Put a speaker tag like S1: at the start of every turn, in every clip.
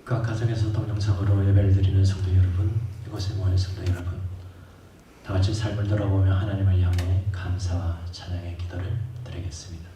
S1: 각 가정에서 동영상으로 예배를 드리는 성도 여러분, 이곳에 모인 성도 여러분, 다 같이 삶을 돌아보며 하나님을 향해 감사와 찬양의 기도를 드리겠습니다.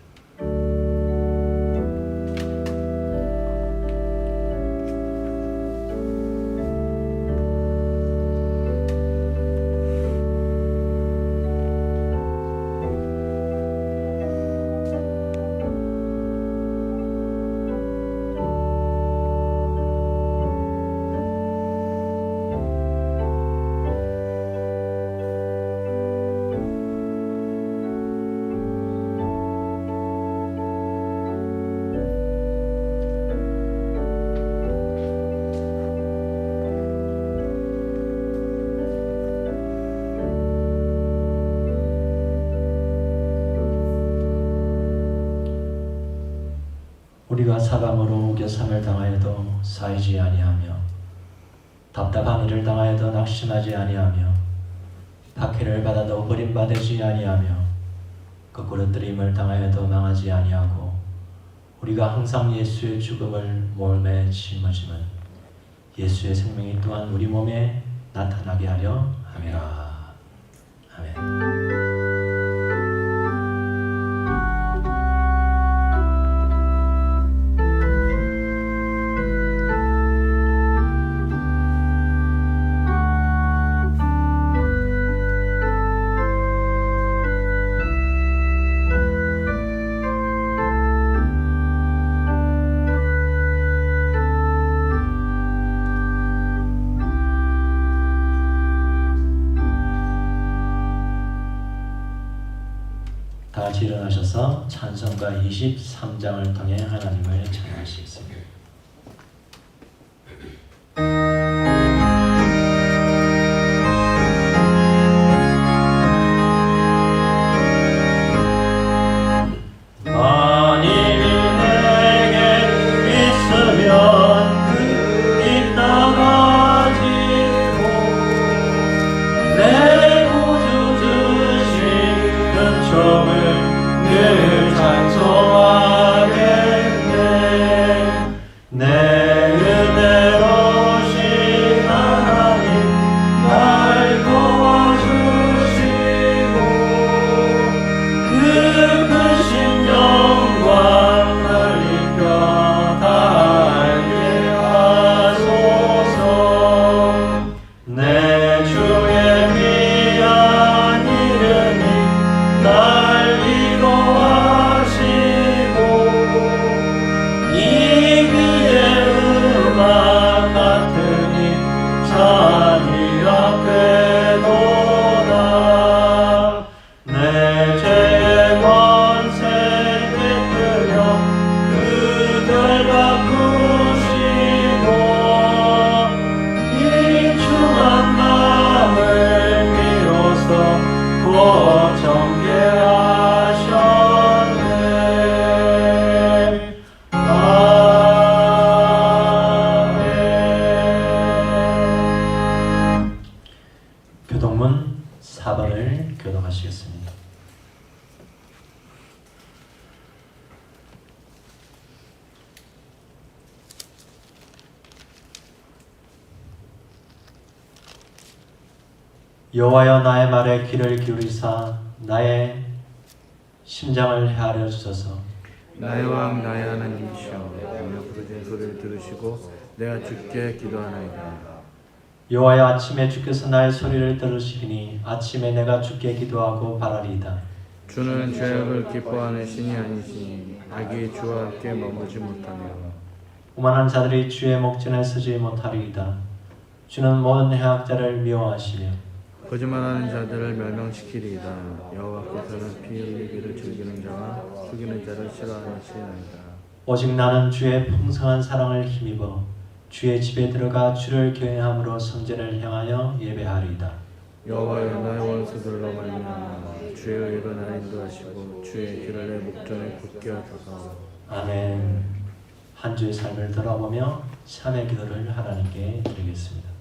S1: 우리가 사방으로 우겨삼을 당하여도 쌓이지 아니하며 답답한 일을 당하여도 낙심하지 아니하며 박해를 받아도 버림받지 아니하며 거꾸로 뜨림을 당하여도 망하지 아니하고 우리가 항상 예수의 죽음을 몸에 짊어지면 예수의 생명이 또한 우리 몸에 나타나게 하려 함이라. 아멘. 다 같이 일어나셔서 찬송가 23장을 통해 하나님을 찬양하시겠습니다. 교동문 4번을 교동하시겠습니다. 여호와여 나의 말에 귀를 기울이사 나의 심장을 헤아려 주소서.
S2: 나의 왕 나의 하나님이시여 내가 부르짖는 소리를 들으시고 내가 주께 기도하나이다.
S1: 여호와여 아침에 주께서 나의 소리를 들으시니 아침에 내가 주께 기도하고 바라리이다.
S2: 주는 죄악을 기뻐하는 신이 아니시니 악이 주와 함께 머무지 못하며
S1: 오만한 자들이 주의 목전에 서지 못하리이다. 주는 모든 해악자를 미워하시며
S2: 거짓말하는 자들을 멸망시키리이다. 여호와께서는 피 흘리기를 즐기는 자와 속이는 자를 싫어하시나이다.
S1: 오직 나는 주의 풍성한 사랑을 힘입어 주의 집에 들어가 주를 경외함으로 성전을 향하여 예배하리이다.
S2: 여호와여 나의 원수들로 말미암아 주의 의로 나를 인도하시고 주의 길을 내 목전에 굳게 하소서.
S1: 아멘. 한 주의 삶을 돌아보며 참의 기도를 하나님께 드리겠습니다.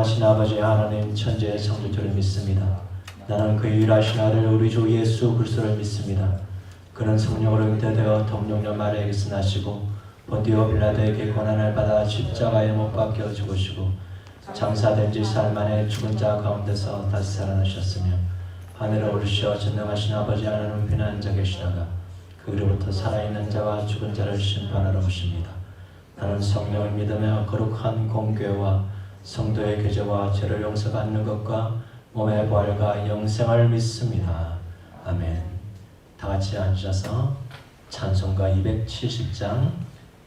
S1: 전능하신 아버지 하나님 천지의 창조주를 믿습니다. 나는 그 유일하신 아들 우리 주 예수 그리스도를 믿습니다. 그는 성령으로 잉태되어 동정녀 마리아에게서 나시고 본디오 빌라도에게 고난을 받아 십자가에 못 박혀 죽으시고 장사된 지 사흘 만에 죽은 자 가운데서 다시 살아나셨으며 하늘에 오르시어 전능하신 아버지 하나님 편에 앉아 계시다가 그로부터 살아있는 자와 죽은 자를 심판하러 오십니다. 나는 성령을 믿으며 거룩한 공교회와 성도의 교제와 죄를 용서받는 것과 몸의 부활과 영생을 믿습니다. 아멘. 다 같이 앉으셔서 찬송가 270장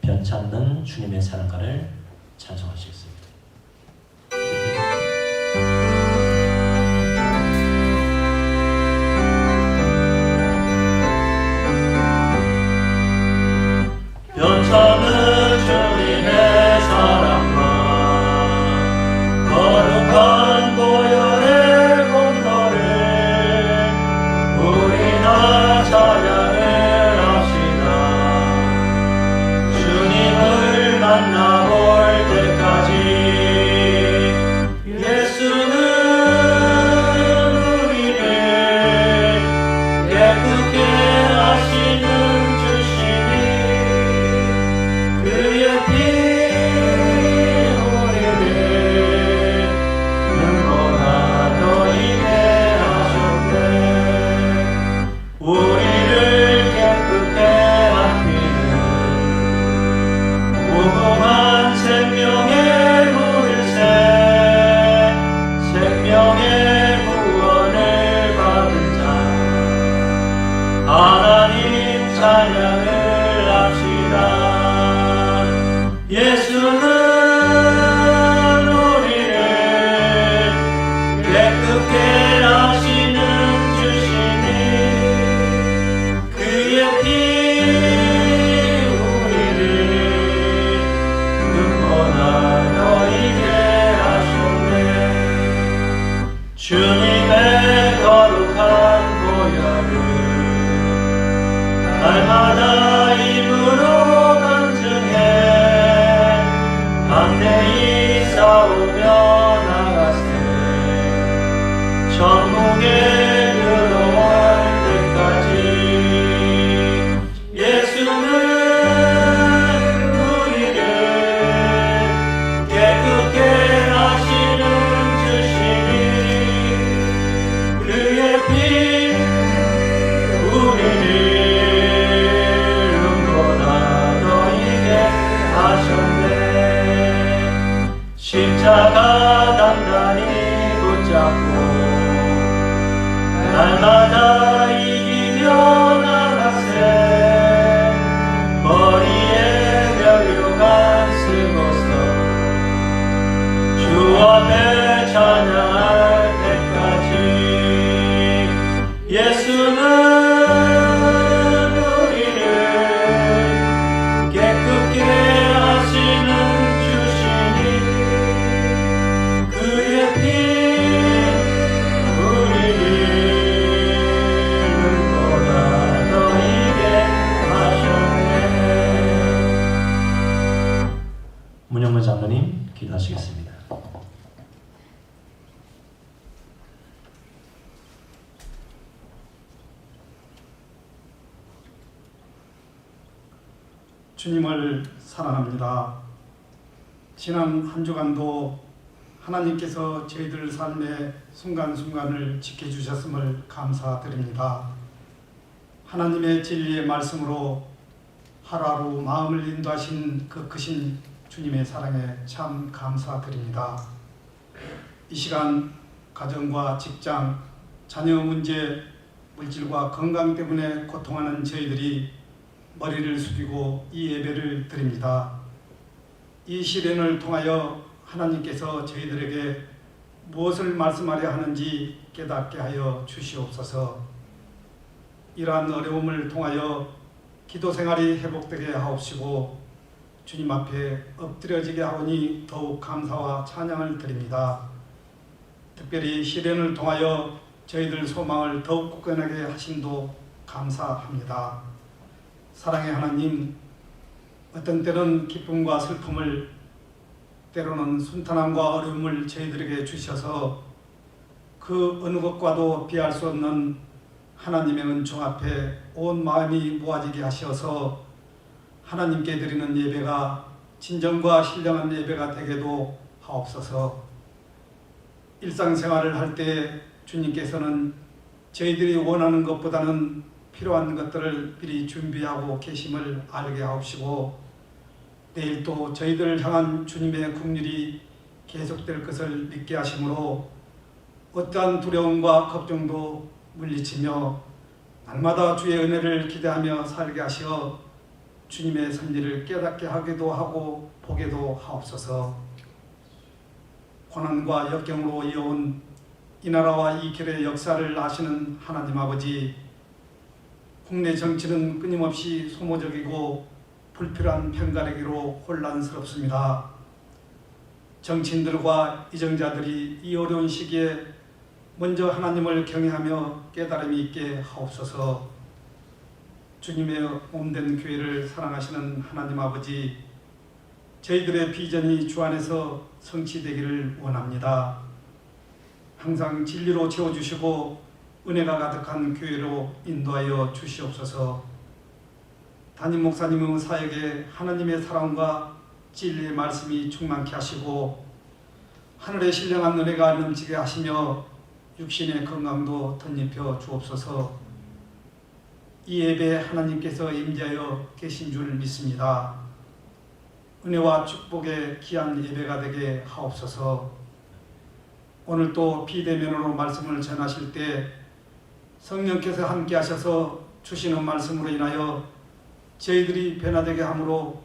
S1: 변찮는 주님의 사랑가를 찬송하시겠습니다. 변찮는 주님의 사랑과 거룩한 보혈의 공로를 우리나 찬양을 합시다. 주님을 만나볼 때까지 예수는 우리를 깨끗게 하시는 주시니 그의 피 우리를 눈보다 더 있게 하셨네. 우리를 깨끗게 한 피는 무궁한 생명의 물새 생명의 구원을 받은 자 하나님 찬양을 합시다. 예수는 우리를 깨끗게 하시는 주시니 그의 피 우리를 눈보다 더 있게 하셨네. 주님의 거룩한 보혈을 날마다 입으로 간증해 담대히 싸우며 나가세. 천국에 들어올 때까지 예수는 우리를 깨끗게 하시는 주시니 그의 피 우리를 눈보다 더 있게 하셨네. 십자가 단단히 붙잡고 날마다 이기며 나가세. 머리에 면류관 쓰고서 주 앞에 찬양할 때까지 예수는 우리를 깨끗게 하시는 주시니 그의 피 우리를 눈보다 더 있게 하셨네. 문영문 장로님 기도하시겠습니다.
S3: 주님을 사랑합니다. 지난 한 주간도 하나님께서 저희들 삶의 순간순간을 지켜주셨음을 감사드립니다. 하나님의 진리의 말씀으로 하루하루 마음을 인도하신 그 크신 주님의 사랑에 참 감사드립니다. 이 시간 가정과 직장, 자녀 문제, 물질과 건강 때문에 고통하는 저희들이 머리를 숙이고 이 예배를 드립니다. 이 시련을 통하여 하나님께서 저희들에게 무엇을 말씀하려 하는지 깨닫게 하여 주시옵소서. 이러한 어려움을 통하여 기도 생활이 회복되게 하옵시고 주님 앞에 엎드려지게 하오니 더욱 감사와 찬양을 드립니다. 특별히 시련을 통하여 저희들 소망을 더욱 굳건하게 하심도 감사합니다. 사랑의 하나님, 어떤 때는 기쁨과 슬픔을, 때로는 순탄함과 어려움을 저희들에게 주셔서 그 어느 것과도 비할 수 없는 하나님의 은총 앞에 온 마음이 모아지게 하셔서 하나님께 드리는 예배가 진정과 신령한 예배가 되게도 하옵소서. 일상생활을 할 때 주님께서는 저희들이 원하는 것보다는 필요한 것들을 미리 준비하고 계심을 알게 하옵시고, 내일 또 저희들을 향한 주님의 긍휼이 계속될 것을 믿게 하심으로 어떠한 두려움과 걱정도 물리치며 날마다 주의 은혜를 기대하며 살게 하시어 주님의 섭리를 깨닫게 하기도 하고 보게도 하옵소서. 고난과 역경으로 이어온 이 나라와 이 길의 역사를 아시는 하나님 아버지, 국내 정치는 끊임없이 소모적이고 불필요한 편가르기로 혼란스럽습니다. 정치인들과 이정자들이 이 어려운 시기에 먼저 하나님을 경외하며 깨달음이 있게 하옵소서. 주님의 몸된 교회를 사랑하시는 하나님 아버지, 저희들의 비전이 주 안에서 성취되기를 원합니다. 항상 진리로 채워주시고 은혜가 가득한 교회로 인도하여 주시옵소서. 담임 목사님의 사역에 하나님의 사랑과 진리의 말씀이 충만케 하시고 하늘의 신령한 은혜가 넘치게 하시며 육신의 건강도 덧입혀 주옵소서. 이 예배에 하나님께서 임재하여 계신 줄 믿습니다. 은혜와 축복의 귀한 예배가 되게 하옵소서. 오늘 또 비대면으로 말씀을 전하실 때 성령께서 함께 하셔서 주시는 말씀으로 인하여 저희들이 변화되게 함으로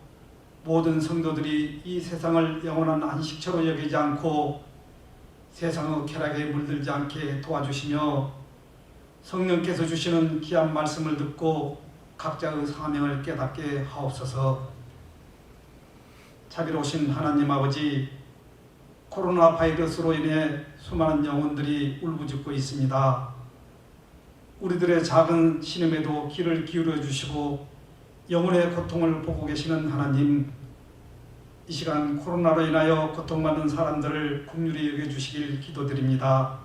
S3: 모든 성도들이 이 세상을 영원한 안식처로 여기지 않고 세상의 쾌락에 물들지 않게 도와주시며 성령께서 주시는 귀한 말씀을 듣고 각자의 사명을 깨닫게 하옵소서. 자비로우신 하나님 아버지, 코로나 바이러스로 인해 수많은 영혼들이 울부짖고 있습니다. 우리들의 작은 신음에도 귀를 기울여 주시고 영혼의 고통을 보고 계시는 하나님, 이 시간 코로나로 인하여 고통받는 사람들을 긍휼히 여겨주시길 기도드립니다.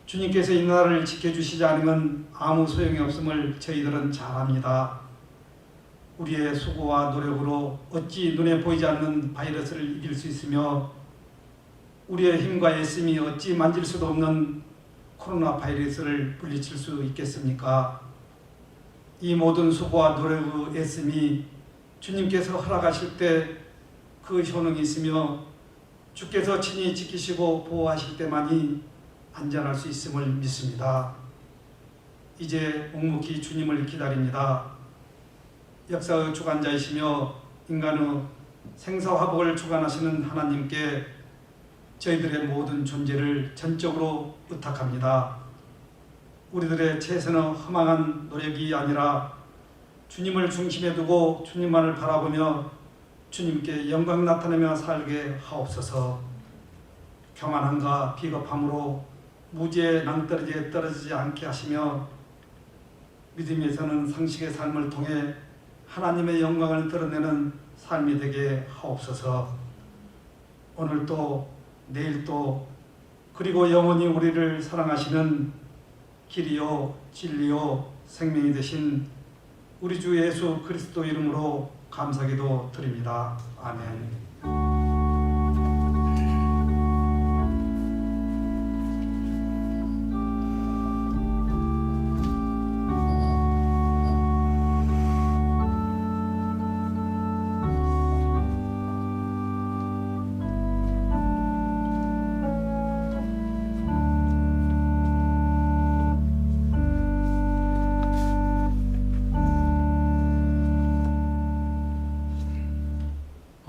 S3: 주님께서 이 나라를 지켜주시지 않으면 아무 소용이 없음을 저희들은 잘 압니다. 우리의 수고와 노력으로 어찌 눈에 보이지 않는 바이러스를 이길 수 있으며 우리의 힘과 애씀이 어찌 만질 수도 없는 코로나 바이러스를 물리칠 수 있겠습니까? 이 모든 수고와 노력의 애씀이 주님께서 허락하실 때 그 효능이 있으며 주께서 친히 지키시고 보호하실 때만이 안전할 수 있음을 믿습니다. 이제 묵묵히 주님을 기다립니다. 역사의 주관자이시며 인간의 생사화복을 주관하시는 하나님께 저희들의 모든 존재를 전적으로 의탁합니다. 우리들의 최선의 허망한 노력이 아니라 주님을 중심에 두고 주님만을 바라보며 주님께 영광 나타내며 살게 하옵소서. 교만함과 비겁함으로 무지의 낭떠러지에 떨어지지 않게 하시며 믿음에서는 상식의 삶을 통해 하나님의 영광을 드러내는 삶이 되게 하옵소서. 오늘도 내일도 그리고 영원히 우리를 사랑하시는 길이요 진리요 생명이 되신 우리 주 예수 그리스도 이름으로 감사기도 드립니다. 아멘.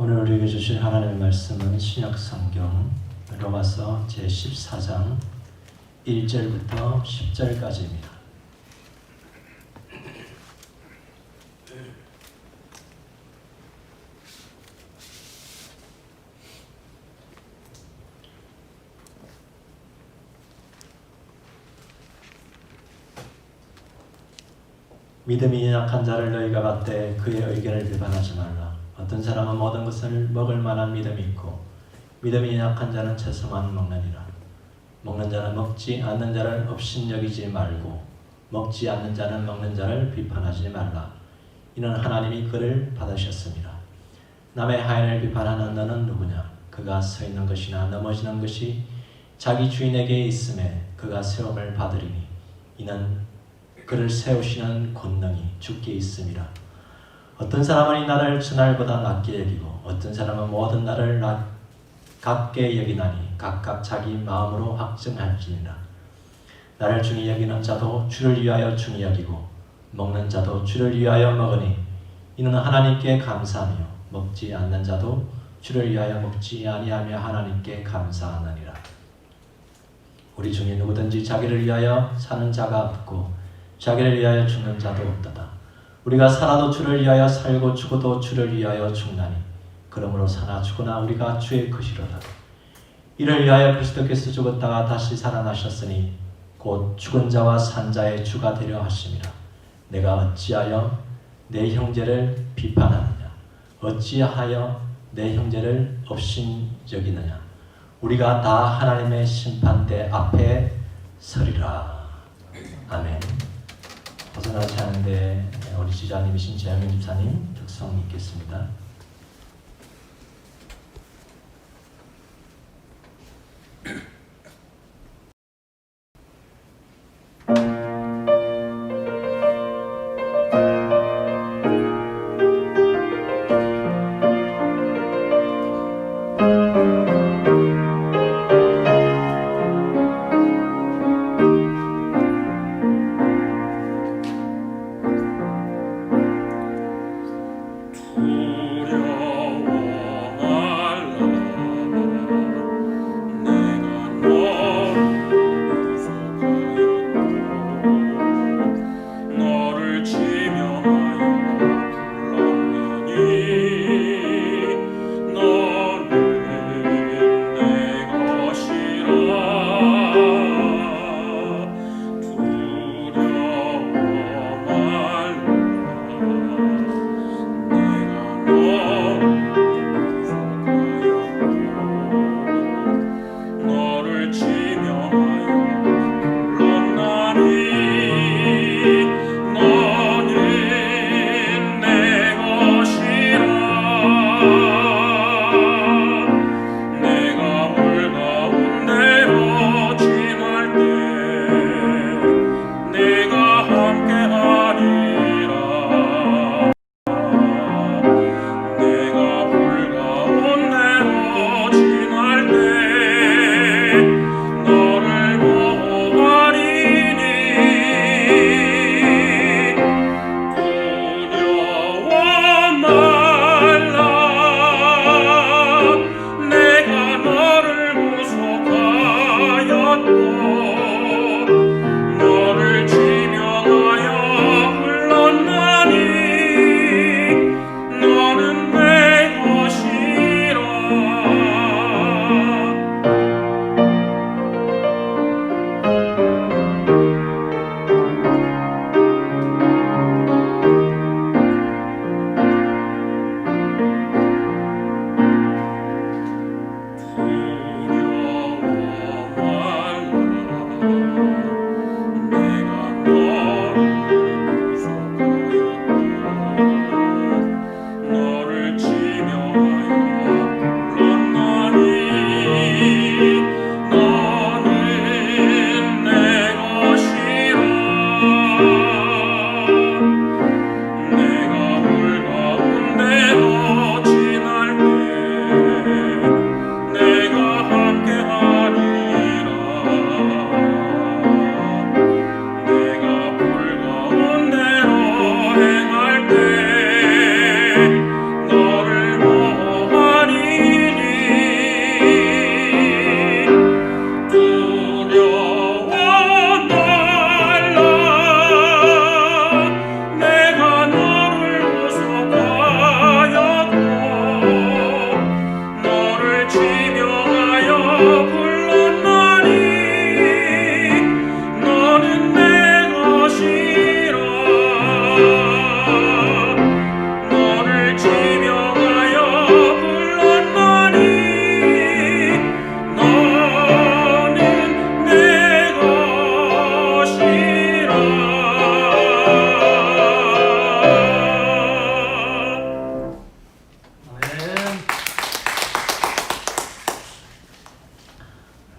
S1: 오늘 우리에게 주신 하나님의 말씀은 신약 성경 로마서 제14장 1절부터 10절까지입니다. 믿음이 약한 자를 너희가 받되 그의 의견을 비판하지 말라. 어떤 사람은 모든 것을 먹을 만한 믿음이 있고 믿음이 약한 자는 채소만 먹느니라. 먹는 자는 먹지 않는 자를 업신여기지 말고 먹지 않는 자는 먹는 자를 비판하지 말라. 이는 하나님이 그를 받으셨습니다. 남의 하인을 비판하는 너는 누구냐? 그가 서 있는 것이나 넘어지는 것이 자기 주인에게 있음에 그가 세움을 받으리니 이는 그를 세우시는 권능이 주께 있음이라. 어떤 사람은 이 날을 주날보다 낮게 여기고 어떤 사람은 모든 날을 같게 여기나니 각각 자기 마음으로 확증할지니라. 나를 중히 여기는 자도 주를 위하여 중히 여기고 먹는 자도 주를 위하여 먹으니 이는 하나님께 감사하며 먹지 않는 자도 주를 위하여 먹지 아니하며 하나님께 감사하느니라. 우리 중에 누구든지 자기를 위하여 사는 자가 없고 자기를 위하여 죽는 자도 없도다. 우리가 살아도 주를 위하여 살고 죽어도 주를 위하여 죽나니 그러므로 사나 죽으나 우리가 주의 것이로다. 이를 위하여 그리스도께서 죽었다가 다시 살아나셨으니 곧 죽은 자와 산 자의 주가 되려 하심이라. 내가 어찌하여 내 형제를 비판하느냐? 어찌하여 내 형제를 업신여기느냐? 우리가 다 하나님의 심판대 앞에 서리라. 아멘. 벗어나지 않은데 우리 지자님이신 재영민 집사님 특성 읽겠습니다.
S4: 두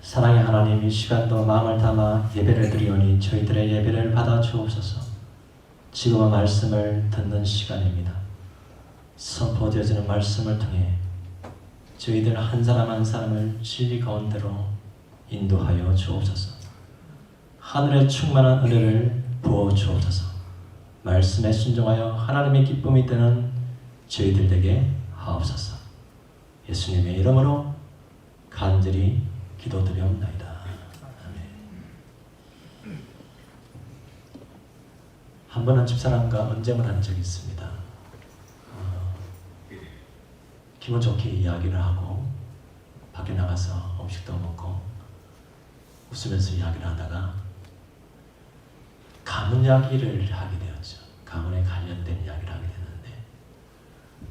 S1: 사랑의 하나님, 이 시간도 마음을 담아 예배를 드리오니 저희들의 예배를 받아 주옵소서. 지금은 말씀을 듣는 시간입니다. 선포되어지는 말씀을 통해 저희들 한 사람 한 사람을 진리 가운데로 인도하여 주옵소서. 하늘의 충만한 은혜를 부어 주옵소서. 말씀에 순종하여 하나님의 기쁨이 되는 저희들 되게 하옵소서. 예수님의 이름으로 간절히 기도드리옵나이다. 아멘. 한 번은 집사람과 언쟁을 한 적이 있습니다. 기분 좋게 이야기를 하고 밖에 나가서 음식도 먹고 웃으면서 이야기를 하다가 가문 이야기를 하게 되었죠. 가문에 관련된 이야기를 하게 됐는데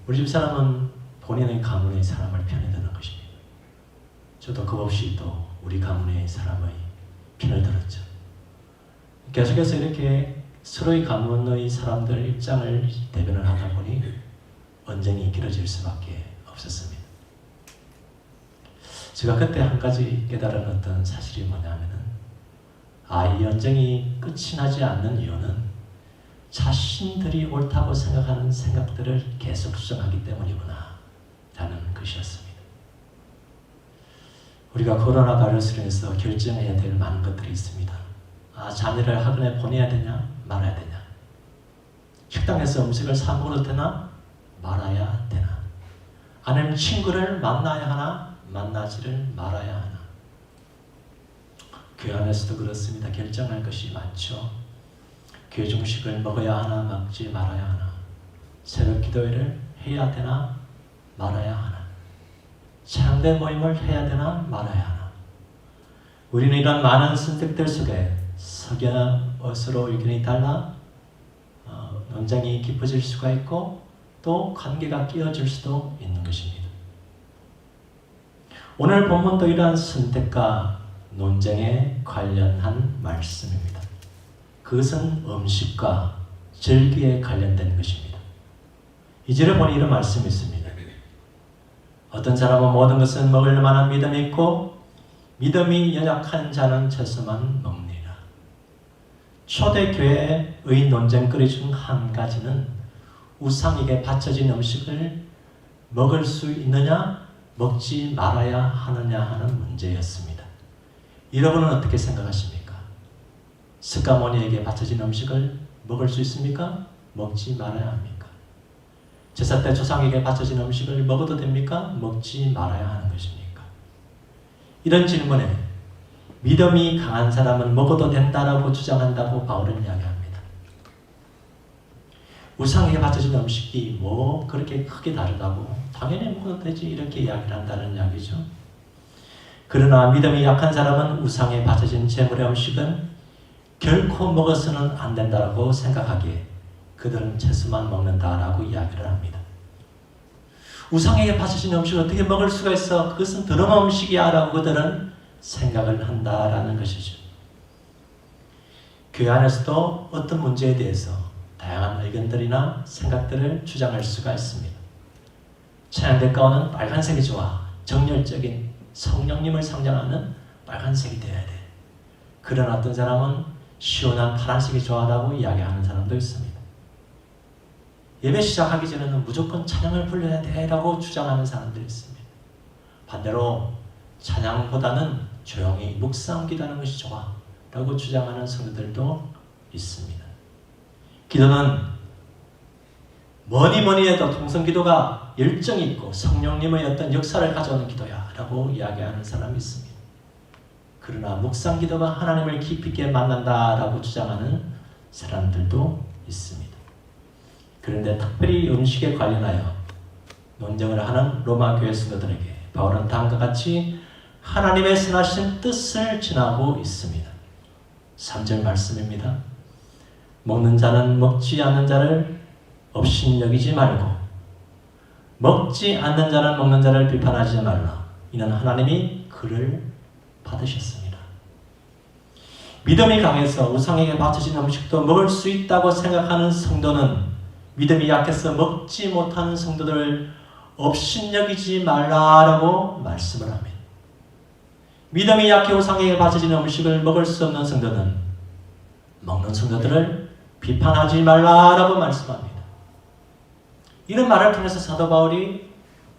S1: 우리 집사람은 본인의 가문의 사람을 편에 드는 것입니다. 저도 겁없이 또 우리 가문의 사람의 편을 들었죠. 계속해서 이렇게 서로의 가문의 사람들 입장을 대변을 하다 보니 언쟁이 길어질 수밖에 없었습니다. 제가 그때 한 가지 깨달은 어떤 사실이 뭐냐면은 이 언쟁이 끝이 나지 않는 이유는 자신들이 옳다고 생각하는 생각들을 계속 수정하기 때문이구나 라는 것이었습니다. 우리가 코로나 바이러스로 인해서 결정해야 될 많은 것들이 있습니다. 자녀를 학원에 보내야 되냐 말아야 되냐, 식당에서 음식을 사 먹어도 되나 말아야 되나, 아니면 친구를 만나야 하나 만나지를 말아야 하나. 교회 안에서도 그렇습니다. 결정할 것이 많죠. 교회 중식을 먹어야 하나 먹지 말아야 하나, 새벽 기도회를 해야 되나 말아야 하나, 창대 모임을 해야 되나 말아야 하나. 우리는 이런 많은 선택들 속에 서로 의견이 달라 논쟁이 깊어질 수가 있고 또 관계가 끼어질 수도 있는 것입니다. 오늘 본문도 이러한 선택과 논쟁에 관련한 말씀입니다. 그것은 음식과 절기에 관련된 것입니다. 2절에 보니 이런 말씀이 있습니다. 어떤 사람은 모든 것은 먹을 만한 믿음이 있고 믿음이 연약한 자는 채소만 먹느니라. 초대교회의 논쟁거리 중 한 가지는 우상에게 바쳐진 음식을 먹을 수 있느냐 먹지 말아야 하느냐 하는 문제였습니다. 여러분은 어떻게 생각하십니까? 스가모니에게 바쳐진 음식을 먹을 수 있습니까? 먹지 말아야 합니까? 제사 때 조상에게 바쳐진 음식을 먹어도 됩니까? 먹지 말아야 하는 것입니까? 이런 질문에 믿음이 강한 사람은 먹어도 된다라고 주장한다고 바울은 이야기합니다. 우상에게 바쳐진 음식이 뭐 그렇게 크게 다르다고, 당연히 먹어도 되지 이렇게 이야기를 한다는 이야기죠. 그러나 믿음이 약한 사람은 우상에 바쳐진 제물의 음식은 결코 먹어서는 안 된다고 생각하기에 그들은 채소만 먹는다라고 이야기를 합니다. 우상에게 바쳐진 음식을 어떻게 먹을 수가 있어? 그것은 더러운 음식이야 라고 그들은 생각을 한다라는 것이죠. 교회 안에서도 어떤 문제에 대해서 다양한 의견들이나 생각들을 주장할 수가 있습니다. 찬양대 가운은 빨간색이 좋아. 정열적인 성령님을 상징하는 빨간색이 되어야 돼. 그런 어떤 사람은 시원한 파란색이 좋아라고 이야기하는 사람도 있습니다. 예배 시작하기 전에는 무조건 찬양을 불러야 돼라고 주장하는 사람들이 있습니다. 반대로 찬양보다는 조용히 묵상 기도하는 것이 좋아 라고 주장하는 성도들도 있습니다. 기도는 뭐니 해도 통성기도가 열정이 있고 성령님의 어떤 역사를 가져오는 기도야 라고 이야기하는 사람이 있습니다. 그러나 묵상기도가 하나님을 깊이 있게 만난다라고 주장하는 사람들도 있습니다. 그런데 특별히 음식에 관련하여 논쟁을 하는 로마 교회 성도들에게 바울은 다음과 같이 하나님의 선하신 뜻을 전하고 있습니다. 3절 말씀입니다. 먹는 자는 먹지 않는 자를 업신여기지 말고 먹지 않는 자는 먹는 자를 비판하지 말라. 이는 하나님이 그를 받으셨습니다. 믿음이 강해서 우상에게 바쳐진 음식도 먹을 수 있다고 생각하는 성도는 믿음이 약해서 먹지 못하는 성도들을 업신여기지 말라라고 말씀을 합니다. 믿음이 약해 우상에게 바쳐지는 음식을 먹을 수 없는 성도는 먹는 성도들을 비판하지 말라라고 말씀합니다. 이런 말을 통해서 사도 바울이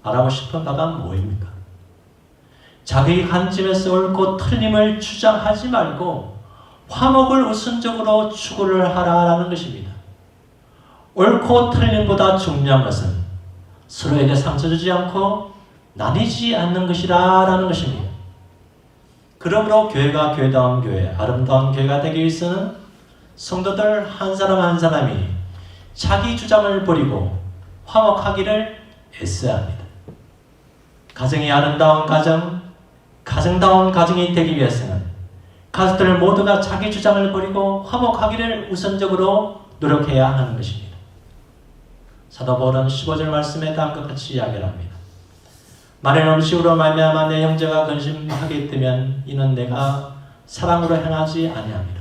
S1: 말하고 싶은 바가 뭐입니까? 자기 관점에서 옳고 틀림을 주장하지 말고 화목을 우선적으로 추구를 하라라는 것입니다. 옳고 틀림보다 중요한 것은 서로에게 상처 주지 않고 나뉘지 않는 것이라는 것입니다. 그러므로 교회가 교회다운 교회, 아름다운 교회가 되기 위해서는 성도들 한 사람 한 사람이 자기 주장을 버리고 화목하기를 애써야 합니다. 가정이 아름다운 가정, 가정다운 가정이 되기 위해서는 가족들 모두가 자기 주장을 버리고 화목하기를 우선적으로 노력해야 하는 것입니다. 사도 바울은 15절 말씀에 다음과 같이 이야기를 합니다. 마른 음식으로 말미암아 내 형제가 근심하게 되면 이는 내가 사랑으로 행하지 아니함이라.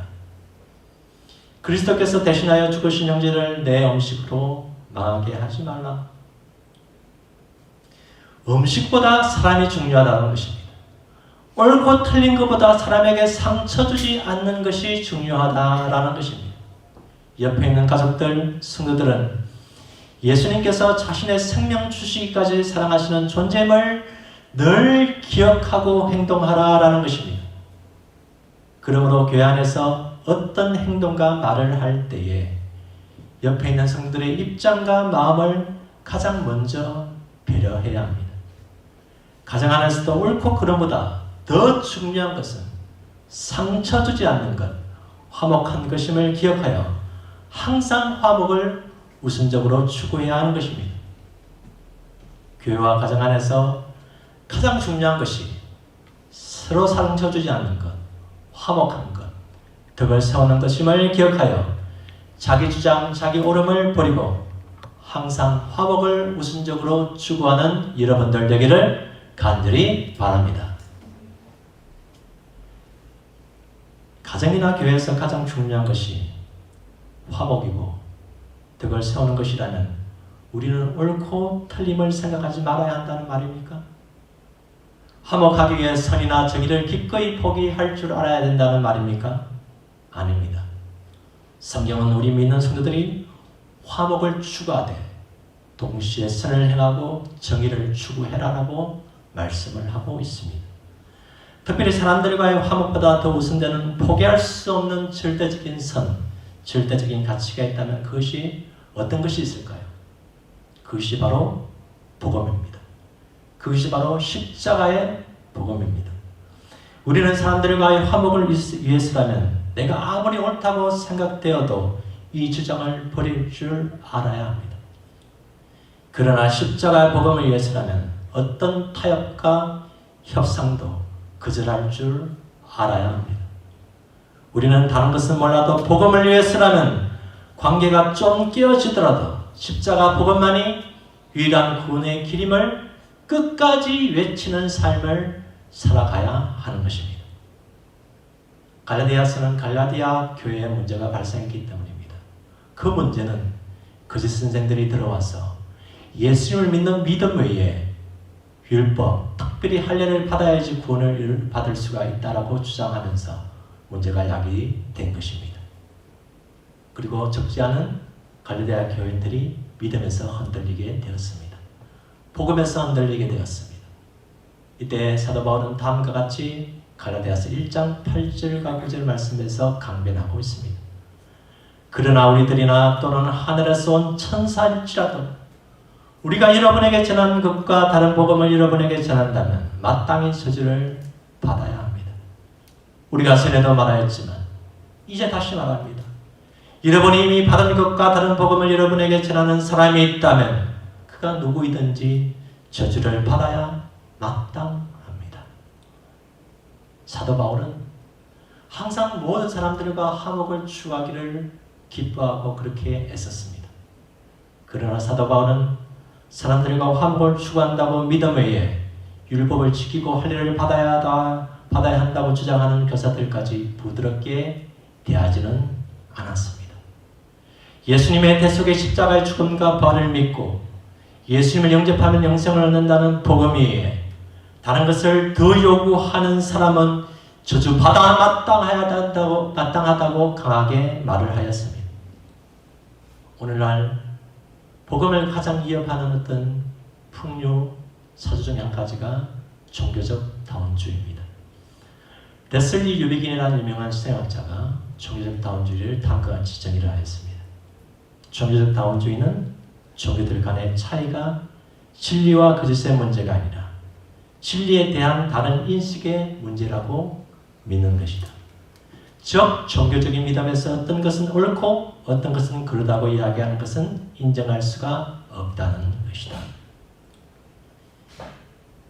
S1: 그리스도께서 대신하여 죽으신 형제를 내 음식으로 망하게 하지 말라. 음식보다 사람이 중요하다는 것입니다. 옳고 틀린 것보다 사람에게 상처 주지 않는 것이 중요하다라는 것입니다. 옆에 있는 가족들, 성도들은 예수님께서 자신의 생명 주시기까지 사랑하시는 존재임을 늘 기억하고 행동하라라는 것입니다. 그러므로 교회 안에서 어떤 행동과 말을 할 때에 옆에 있는 성도들의 입장과 마음을 가장 먼저 배려해야 합니다. 가정 안에서도 옳고 그름보다 더 중요한 것은 상처 주지 않는 것, 화목한 것임을 기억하여 항상 화목을 우선적으로 추구해야 하는 것입니다. 교회와 가정 안에서 가장 중요한 것이 서로 상처 주지 않는 것, 화목한 것, 덕을 세우는 것임을 기억하여 자기 주장, 자기 옳음을 버리고 항상 화목을 우선적으로 추구하는 여러분들 되기를 간절히 바랍니다. 가정이나 교회에서 가장 중요한 것이 화목이고 덕을 세우는 것이라면 우리는 옳고 틀림을 생각하지 말아야 한다는 말입니까? 화목하기 위해 선이나 정의를 기꺼이 포기할 줄 알아야 된다는 말입니까? 아닙니다. 성경은 우리 믿는 성도들이 화목을 추구하되 동시에 선을 행하고 정의를 추구해라라고 말씀을 하고 있습니다. 특별히 사람들과의 화목보다 더 우선되는 포기할 수 없는 절대적인 선, 절대적인 가치가 있다면 그것이 어떤 것이 있을까요? 그것이 바로 복음입니다. 그것이 바로 십자가의 복음입니다. 우리는 사람들과의 화목을 위해서라면 내가 아무리 옳다고 생각되어도 이 주장을 버릴 줄 알아야 합니다. 그러나 십자가의 복음을 위해서라면 어떤 타협과 협상도 거절할 줄 알아야 합니다. 우리는 다른 것은 몰라도 복음을 위해서라면 관계가 좀 깨어지더라도 십자가 복음만이 유일한 구원의 길임을 끝까지 외치는 삶을 살아가야 하는 것입니다. 갈라디아서는 갈라디아 교회의 문제가 발생했기 때문입니다. 그 문제는 거짓 선생들이 들어와서 예수님을 믿는 믿음 외에 율법, 특별히 할례를 받아야지 구원을 받을 수가 있다라고 주장하면서 문제가 야기된 것입니다. 그리고 적지 않은 갈라디아 교인들이 믿음에서 흔들리게 되었습니다. 복음에서 흔들리게 되었습니다. 이때 사도 바울은 다음과 같이 갈라디아서 1장 8절과 9절 말씀에서 강변하고 있습니다. 그러나 우리들이나 또는 하늘에서 온 천사일지라도 우리가 여러분에게 전한 것과 다른 복음을 여러분에게 전한다면 마땅히 저주를 받아야 합니다. 우리가 전에도 말하였지만 이제 다시 말합니다. 여러분이 이미 받은 것과 다른 복음을 여러분에게 전하는 사람이 있다면 그가 누구이든지 저주를 받아야 마땅합니다. 사도 바울은 항상 모든 사람들과 화목을 추구하기를 기뻐하고 그렇게 애썼습니다. 그러나 사도 바울은 사람들과 화목을 추구한다고 믿음 외에 율법을 지키고 할례를 받아야 한다고 주장하는 교사들까지 부드럽게 대하지는 않았습니다. 예수님의 대속의 십자가의 죽음과 부활을 믿고 예수님을 영접하면 영생을 얻는다는 복음 외에 다른 것을 더 요구하는 사람은 저주받아 마땅하다고 강하게 말을 하였습니다. 오늘날 복음을 가장 이어가는 어떤 풍류 사주 중 한 가지가 종교적 다원주의입니다. 레슬리 유비긴이라는 유명한 신학자가 종교적 다원주의를 다음과 같이 정의를 하였습니다. 종교적 다원주의는 종교들 간의 차이가 진리와 거짓의 문제가 아니라 진리에 대한 다른 인식의 문제라고 믿는 것이다. 즉 종교적인 믿음에서 어떤 것은 옳고 어떤 것은 그르다고 이야기하는 것은 인정할 수가 없다는 것이다.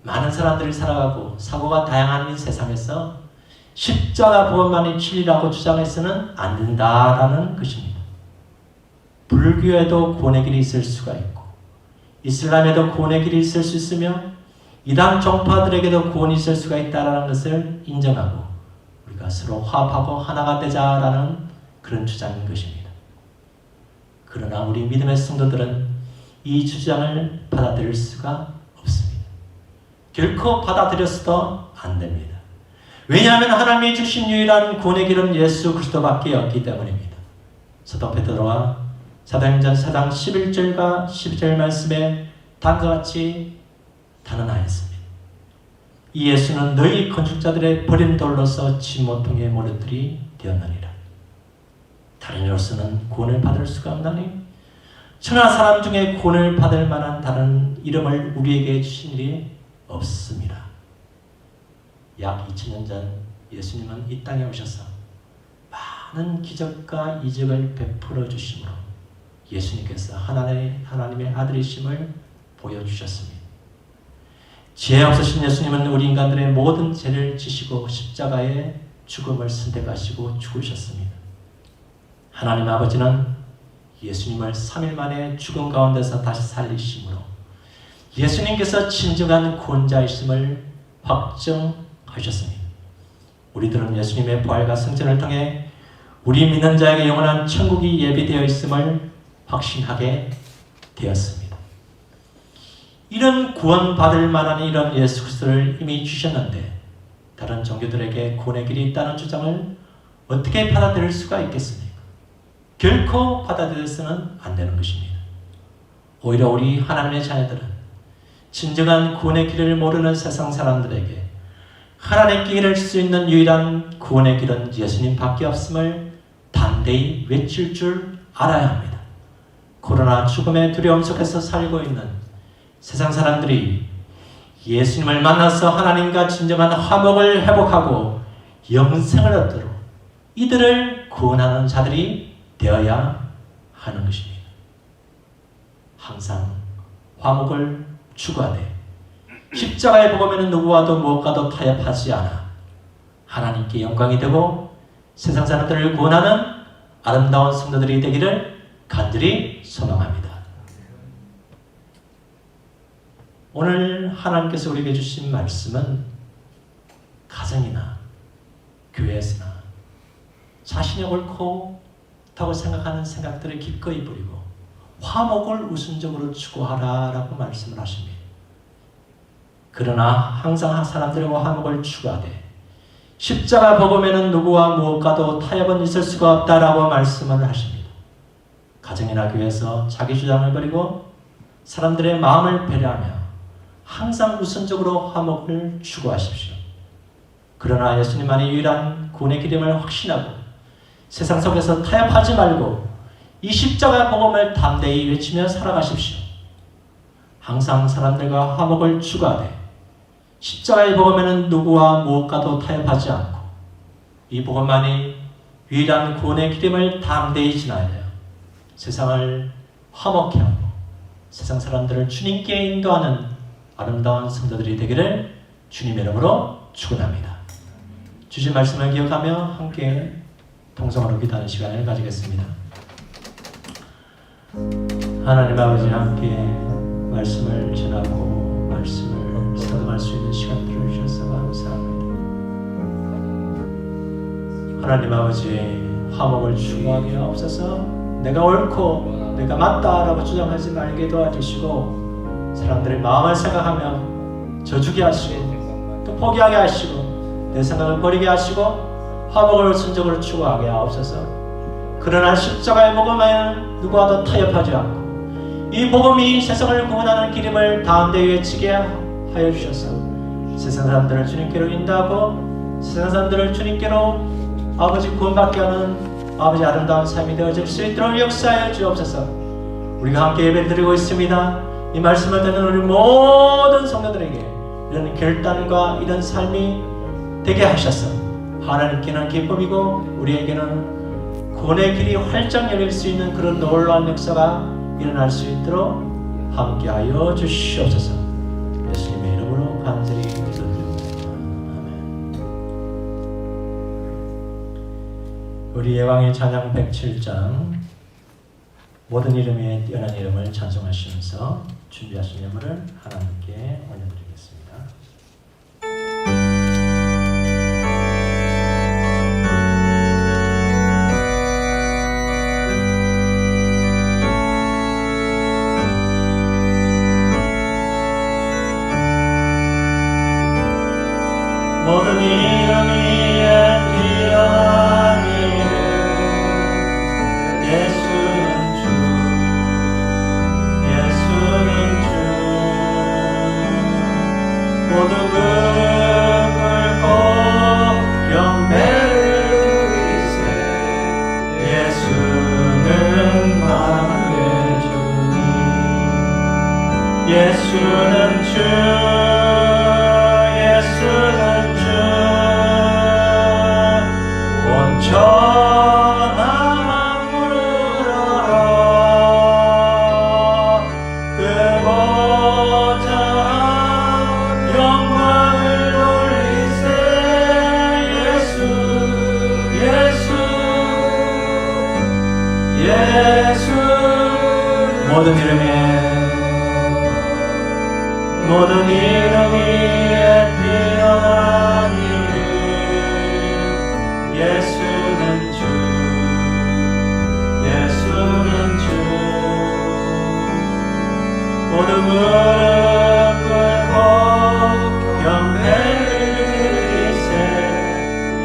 S1: 많은 사람들이 살아가고 사고가 다양한 이 세상에서 십자가 복음만이 진리라고 주장해서는 안 된다라는 것입니다. 불교에도 구원의 길이 있을 수가 있고 이슬람에도 구원의 길이 있을 수 있으며 이단 종파들에게도 구원이 있을 수가 있다라는 것을 인정하고 우리가 서로 화합하고 하나가 되자라는 그런 주장인 것입니다. 그러나 우리 믿음의 성도들은 이 주장을 받아들일 수가 없습니다. 결코 받아들였어도 안 됩니다. 왜냐하면 하나님이 주신 유일한 구원의 길은 예수 그리스도밖에 없기 때문입니다. 사도 베드로가 사도행전 4장 11절과 12절 말씀에 다음과 같이 단언하였습니다. 이 예수는 너희 건축자들의 버린 돌로서 진모퉁이의 모래들이 되었느니라. 다른 이로서는 구원을 받을 수가 없나니 천하 사람 중에 구원을 받을 만한 다른 이름을 우리에게 주신 일이 없습니다. 약 2000년 전 예수님은 이 땅에 오셔서 많은 기적과 이적을 베풀어 주심으로 예수님께서 하나님의 아들이심을 보여주셨습니다. 지혜 없으신 예수님은 우리 인간들의 모든 죄를 지시고 십자가의 죽음을 선택하시고 죽으셨습니다. 하나님 아버지는 예수님을 3일 만에 죽음 가운데서 다시 살리심으로 예수님께서 진정한 구원자이심을 확정하셨습니다. 우리들은 예수님의 부활과 승천을 통해 우리 믿는 자에게 영원한 천국이 예비되어 있음을 확신하게 되었습니다. 이런 구원받을 만한 이런 예수 그리스도를 이미 주셨는데 다른 종교들에게 구원의 길이 있다는 주장을 어떻게 받아들일 수가 있겠습니까? 결코 받아들여서는 안 되는 것입니다. 오히려 우리 하나님의 자녀들은 진정한 구원의 길을 모르는 세상 사람들에게 하나님께 이를 수 있는 유일한 구원의 길은 예수님밖에 없음을 담대히 외칠 줄 알아야 합니다. 코로나 죽음의 두려움 속에서 살고 있는 세상 사람들이 예수님을 만나서 하나님과 진정한 화목을 회복하고 영생을 얻도록 이들을 구원하는 자들이 되어야 하는 것입니다. 항상 화목을 추구하되 십자가의 복음에는 누구와도 무엇과도 타협하지 않아 하나님께 영광이 되고 세상 사람들을 구원하는 아름다운 성도들이 되기를 간절히 소망합니다. 오늘 하나님께서 우리에게 주신 말씀은 가정이나 교회에서나 자신이 옳다고 생각하는 생각들을 기꺼이 버리고 화목을 우선적으로 추구하라라고 말씀을 하십니다. 그러나 항상 사람들과 화목을 추구하되 십자가 복음에는 누구와 무엇과도 타협은 있을 수가 없다라고 말씀을 하십니다. 가정이나 교회에서 자기 주장을 버리고 사람들의 마음을 배려하며 항상 우선적으로 화목을 추구하십시오. 그러나 예수님만이 유일한 구원의 길임을 확신하고 세상 속에서 타협하지 말고 이 십자가 복음을 담대히 외치며 살아가십시오. 항상 사람들과 화목을 추구하되 십자가의 복음에는 누구와 무엇과도 타협하지 않고 이 복음만이 유일한 구원의 길임을 담대히 지나야 세상을 화목케 하고 세상 사람들을 주님께 인도하는 아름다운 성도들이 되기를 주님의 이름으로 축원합니다. 주신 말씀을 기억하며 함께 통성으로 기도하는 시간을 가지겠습니다. 하나님 아버지 함께 말씀을 전하고 말씀을 사용할 수 있는 시간들을 주셔서 감사합니다. 하나님 아버지 화목을 추구하게 하옵소서. 내가 옳고 내가 맞다라고 주장하지 말게 도와주시고 사람들의 마음을 생각하며 저주게 하시고 포기하게 하시고 내 생각을 버리게 하시고 화목을 순종으로 추구하게 하옵소서. 그러나 십자가의 복음에는 누구와도 타협하지 않고 이 복음이 세상을 구원하는 길임을 다음대 외치게 하여 주셔서 세상 사람들을 주님께로 인도하고 세상 사람들을 주님께로 아버지 구원받게 하는 아버지 아름다운 삶이 되어질 수 있도록 역사하여 주옵소서. 우리가 함께 예배를 드리고 있습니다. 이 말씀을 듣는 우리 모든 성도들에게 이런 결단과 이런 삶이 되게 하셔서 하나님께는 기쁨이고 우리에게는 구원의 길이 활짝 열릴 수 있는 그런 놀라운 역사가 일어날 수 있도록 함께하여 주시옵소서. 예수님의 이름으로 간절히 기도드립니다. 아멘. 우리 예왕의 찬양 107장 모든 이름에 뛰어난 이름을 찬송하시면서 준비하신 예물을 하나님께 올려드리겠습니다. 모든 이름 위에 뛰어난 이름 예수는 주 예수는 주 모두 무릎 꿇고 경배를 드리세 예수는 만왕의 주님 예수는 주 모든 이름 위에 뛰어난 이름 예수는 주 예수는 주 모든 무릎 꿇고 경배를 드리세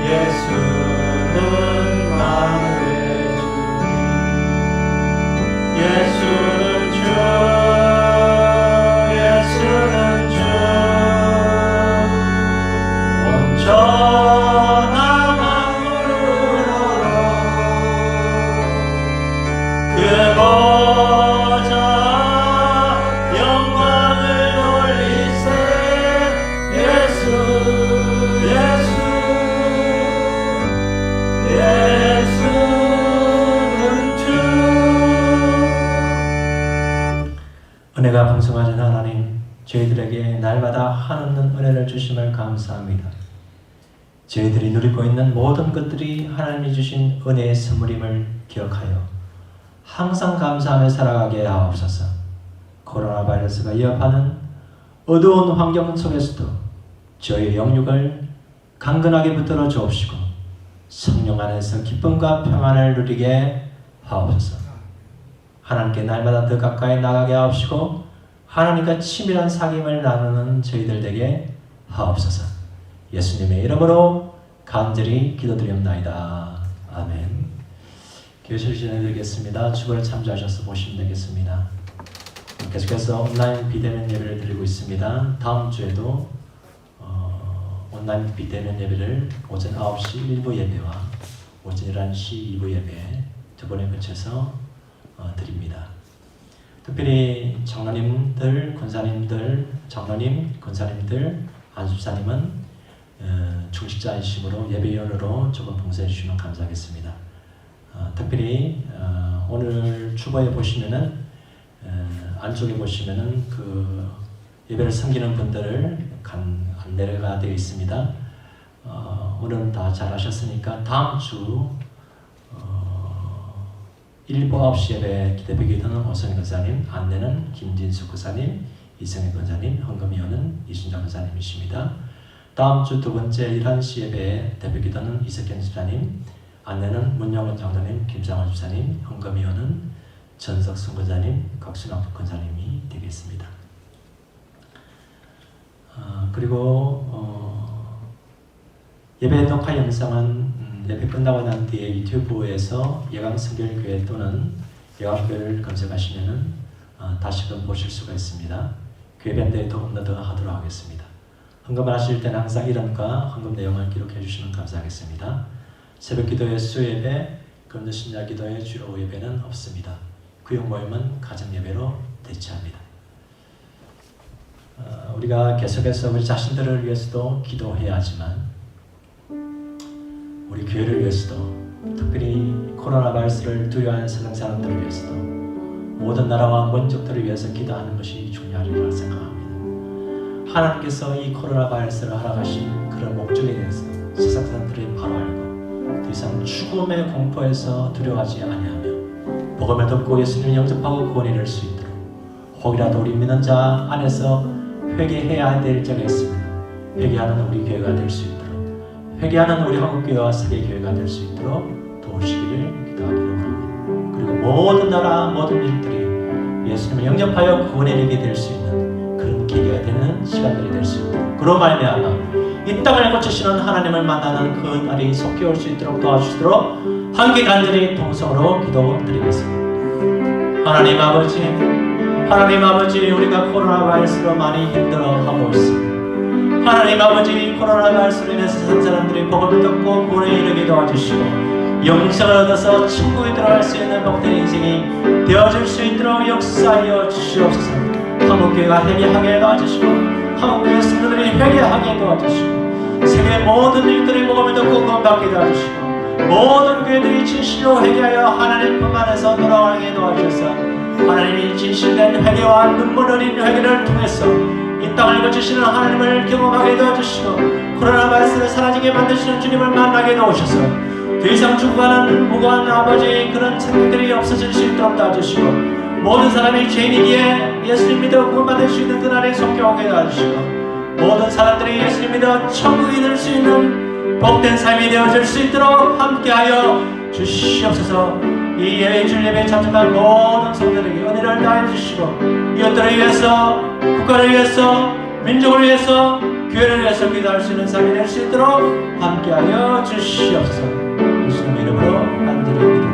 S1: 예수는 만왕의 주님 예수는 주 은혜가 풍성하신 하나님, 저희들에게 날마다 한없는 은혜를 주심을 감사합니다. 저희들이 누리고 있는 모든 것들이 하나님이 주신 은혜의 선물임을 기억하여 항상 감사하며 살아가게 하옵소서. 코로나 바이러스가 위협하는 어두운 환경 속에서도 저희의 영육을 강건하게 붙들어 주옵시고 성령 안에서 기쁨과 평안을 누리게 하옵소서. 하나님께 날마다 더 가까이 나가게 하옵시고 하나님과 친밀한 사귐을 나누는 저희들 되게 하옵소서. 예수님의 이름으로 간절히 기도드리옵나이다. 아멘. 교실 진행드리겠습니다. 주보를 참조하셔서 보시면 되겠습니다. 계속해서 온라인 비대면 예배를 드리고 있습니다. 다음 주에도 온라인 비대면 예배를 오전 9시 1부 예배와 오전 11시 2부 예배 두 번에 걸쳐서 드립니다. 특별히 장로님들, 권사님들, 장로님, 권사님들, 안수사님은 중식자이심으로 예배위원으로 조금 봉사해 주시면 감사하겠습니다. 특별히 오늘 주보에 보시면은 안쪽에 보시면은 그 예배를 섬기는 분들을 안내가 되어 있습니다. 오늘은 다 잘하셨으니까 다음 주 1부 9시 예배 기대배기도는 오성희 권사님, 안내는 김진수 권사님, 이성희 권사님, 헌금위원은 이순자 권사님이십니다. 다음 주 두 번째 11시 예배 대표기도는 이석현 집사님, 안내는 문영원 장로님, 김상원 집사님, 헌금위원은 전석순 권사님, 곽순학 권사님이 되겠습니다. 그리고 예배 녹화 영상은 예배 끝나고 난 뒤에 유튜브에서 예강성결교회 또는 예강교회를 검색하시면 다시금 보실 수가 있습니다. 교회밴드에도 업로드하도록 하겠습니다. 헌금을 하실 때는 항상 이름과 헌금 내용을 기록해 주시면 감사하겠습니다. 새벽 기도회 수예배, 금주신야 기도회 주로 예배는 없습니다. 구역 모임은 가정 예배로 대체합니다. 우리가 계속해서 우리 자신들을 위해서도 기도해야 하지만 우리 교회를 위해서도 특별히 코로나 바이러스를 두려워하는 세상 사람들을 위해서도 모든 나라와 민족들을 위해서 기도하는 것이 중요하리라 생각합니다. 하나님께서 이 코로나 바이러스를 허락하신 그런 목적에 대해서 세상 사람들이 바로 알고 더 이상 죽음의 공포에서 두려워하지 아니하며 복음을 듣고 예수님을 영접하고 구원에 이를 수 있도록 혹이라도 우리 믿는 자 안에서 회개해야 될 적이 있습니다. 회개하는 우리 교회가 될 수 있도록 회개하는 우리 한국교회와 세계교회가 될 수 있도록 도우시기를 기도하기로 합니다. 그리고 모든 나라 모든 일들이 예수님을 영접하여 구원에 이르게 될 수 있는 그런 계기가 되는 시간들이 될 수 있도록 그로 말미암아 이 땅을 고치시는 하나님을 만나는 그 날이 속히 올 수 있도록 도와주시도록 함께 간절히 통성으로 기도드리겠습니다. 하나님 아버지 우리가 코로나 바이러스로 많이 힘들어하고 있습니다. 하나님 아버지 코로나 바이러스로 인해서 세상 사람들이 복음을 듣고 구원에 이르게 도와주시고 영생을 얻어서 천국에 들어갈 수 있는 복된 인생이 되어질 수 있도록 역사하여 주시옵소서. 한국교회가 회개하게 도와주시고 한국교회 성도들이 회개하게 도와주시고 세계 모든 일들이 복음을 듣고 구원받게 도와주시고 모든 교회들이 진실로 회개하여 하나님 품 안에서 돌아가게 도와주셔서 하나님이 진실된 회개와 눈물 어린 회개를 통해서 이 땅을 거치시는 하나님을 경험하게 도와주시고 코로나 바이러스를 사라지게 만드시는 주님을 만나게 도우셔서 더 이상 죽어가는 무고한 아버지 그런 생각들이 없어질 수 있도록 도와주시고 모든 사람이 죄인이기에 예수님 믿어 구원받을 수 있는 그날에 속히 오게 도와주시고 모든 사람들이 예수님 믿어 천국에 이를 수 있는 복된 삶이 되어질 수 있도록 함께하여 주시옵소서. 이 예배 줄 예배에 참석한 모든 성도들에게 은혜를 다해 주시고 이웃들을 위해서 국가를 위해서 민족을 위해서 교회를 위해서 기도할 수 있는 삶이 될 수 있도록 함께하여 주시옵소서. 예수님의 이름으로 간절히 기도드립니다.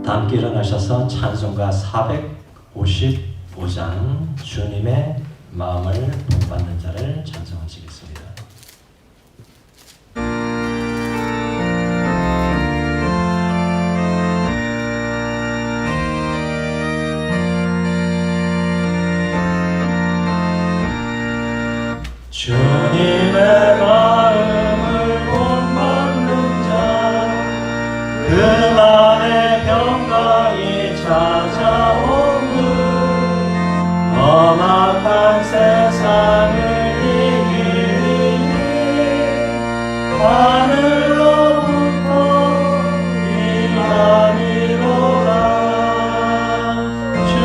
S1: 다 함께 일어나셔서 찬송가 455장 주님의 마음을 본받는 자를 찬송하시겠습니다. 주님의 마음을 본받는 자 그날의 평강이 찾아오는 험악한 세상을 이기니 하늘로부터 임함이로라. 주님의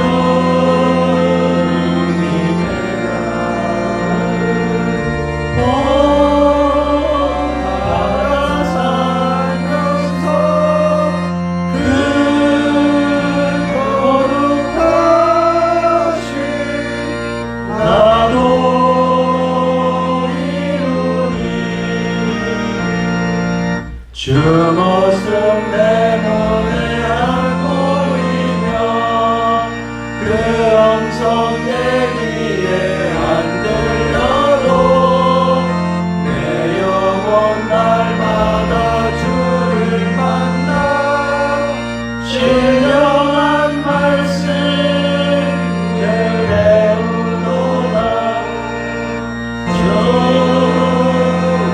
S1: 마음을 살면서 그 거룩하신 나도 이루니 주 모습 내 눈에 안 보이며 그 음성 내 귀에 안 들려도 내 영혼 날마다 주를 만나 신령한 말씀을 배우노라.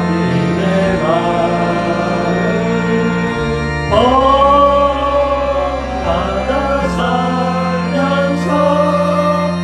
S1: 주님의 마음 본받아 살면서 그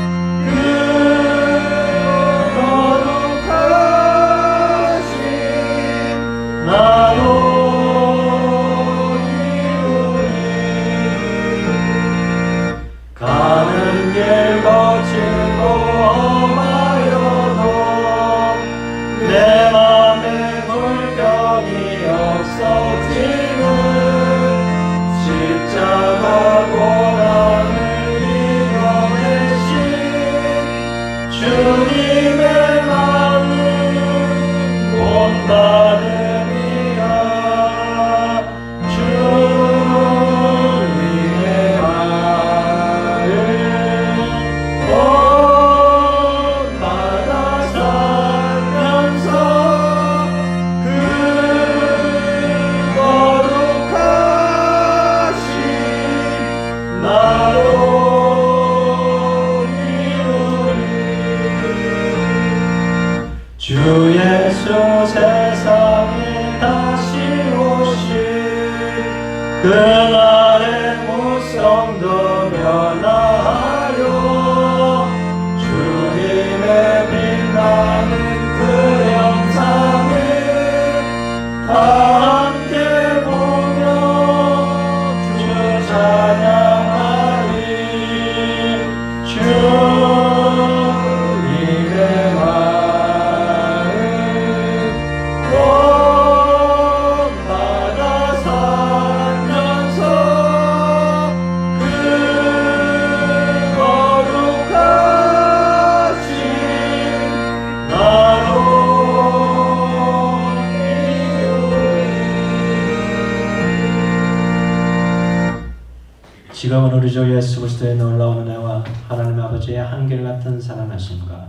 S1: 주 예수 그리스도의 놀라운 은혜와 하나님 아버지의 한결같은 사랑하심과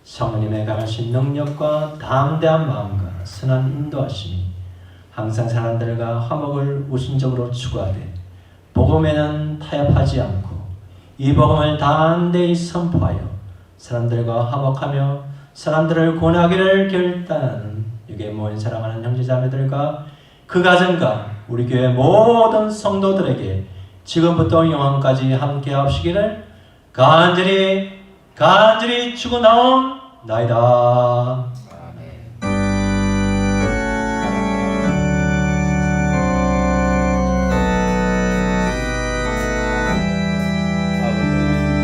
S1: 성령님의 강하신 능력과 담대한 마음과 선한 인도하심이 항상 사람들과 화목을 우선적으로 추구하되 복음에는 타협하지 않고 이 복음을 담대히 선포하여 사람들과 화목하며 사람들을 구원하기를 결단하는 여기에 모인 사랑하는 형제자매들과 그 가정과 우리 교회 모든 성도들에게 지금부터 영원까지 함께 하시기를 간절히 축원하옵나이다.